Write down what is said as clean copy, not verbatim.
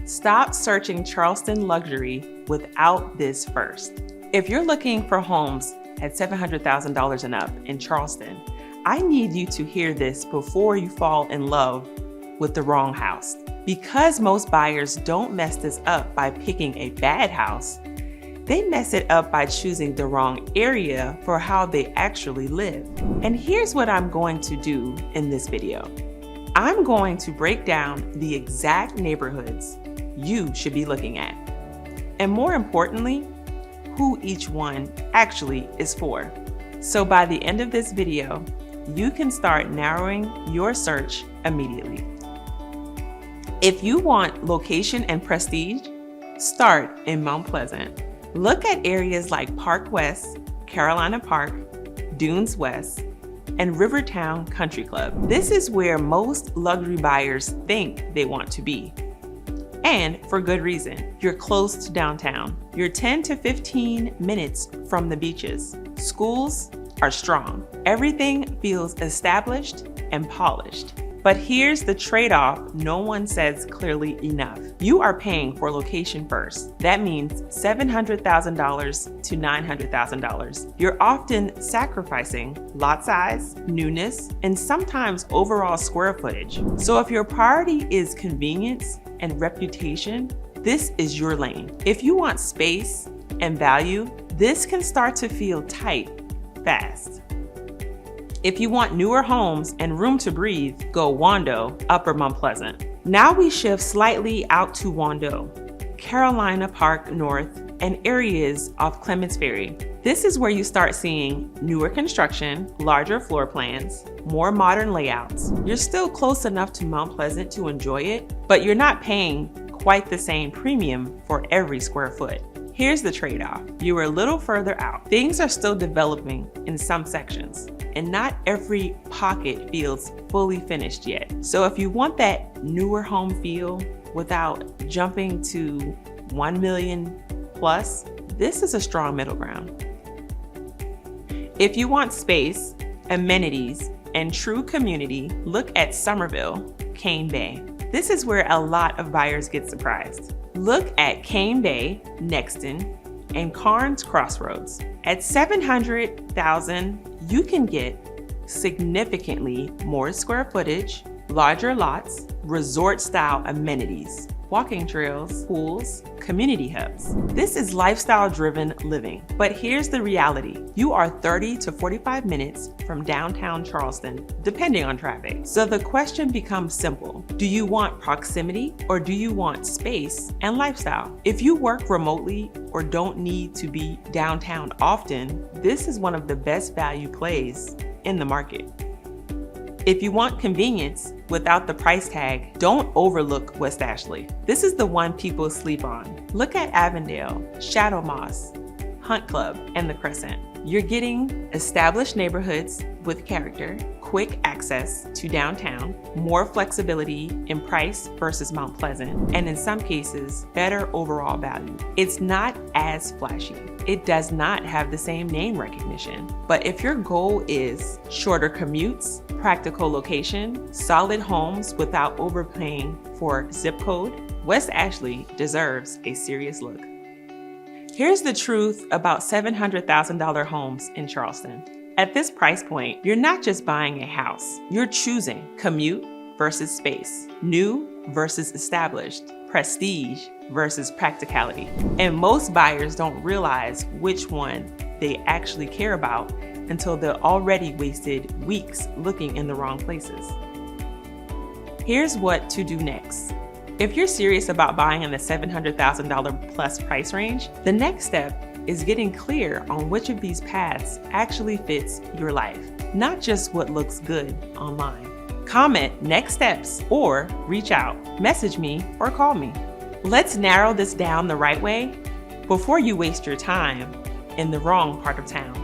Stop searching Charleston luxury without this first. If you're looking for homes at $700,000 and up in Charleston, I need you to hear this before you fall in love with the wrong house. Because most buyers don't mess this up by picking a bad house, they mess it up by choosing the wrong area for how they actually live. And here's what I'm going to do in this video. I'm going to break down the exact neighborhoods you should be looking at. And more importantly, who each one actually is for. So by the end of this video, you can start narrowing your search immediately. If you want location and prestige, start in Mount Pleasant. Look at areas like Park West, Carolina Park, Dunes West, and Rivertown Country Club. This is where most luxury buyers think they want to be. And for good reason. You're close to downtown. You're 10 to 15 minutes from the beaches. Schools are strong. Everything feels established and polished. But here's the trade-off no one says clearly enough. You are paying for location first. That means $700,000 to $900,000. You're often sacrificing lot size, newness, and sometimes overall square footage. So if your priority is convenience and reputation, this is your lane. If you want space and value, this can start to feel tight fast. If you want newer homes and room to breathe, go Wando, Upper Mount Pleasant. Now we shift slightly out to Wando, Carolina Park North, and areas off Clements Ferry. This is where you start seeing newer construction, larger floor plans, more modern layouts. You're still close enough to Mount Pleasant to enjoy it, but you're not paying quite the same premium for every square foot. Here's the trade-off. You are a little further out. Things are still developing in some sections, and not every pocket feels fully finished yet. So if you want that newer home feel without jumping to 1 million plus, this is a strong middle ground. If you want space, amenities, and true community, look at Somerville, Cane Bay. This is where a lot of buyers get surprised. Look at Cane Bay, Nexton, and Carnes Crossroads. At $700,000, you can get significantly more square footage, larger lots, resort-style amenities, walking trails, pools, community hubs. This is lifestyle-driven living. But here's the reality. You are 30 to 45 minutes from downtown Charleston, depending on traffic. So the question becomes simple. Do you want proximity or do you want space and lifestyle? If you work remotely or don't need to be downtown often, this is one of the best value plays in the market. If you want convenience without the price tag, don't overlook West Ashley. This is the one people sleep on. Look at Avondale, Shadow Moss, Hunt Club, and the Crescent. You're getting established neighborhoods with character, quick access to downtown, more flexibility in price versus Mount Pleasant, and in some cases, better overall value. It's not as flashy. It does not have the same name recognition. But if your goal is shorter commutes, practical location, solid homes without overpaying for zip code, West Ashley deserves a serious look. Here's the truth about $700,000 homes in Charleston. At this price point, you're not just buying a house. You're choosing commute versus space, new versus established, prestige versus practicality. And most buyers don't realize which one they actually care about until they're already wasted weeks looking in the wrong places. Here's what to do next. If you're serious about buying in the $700,000 plus price range, the next step is getting clear on which of these paths actually fits your life, not just what looks good online. Comment next steps or reach out, message me or call me. Let's narrow this down the right way before you waste your time in the wrong part of town.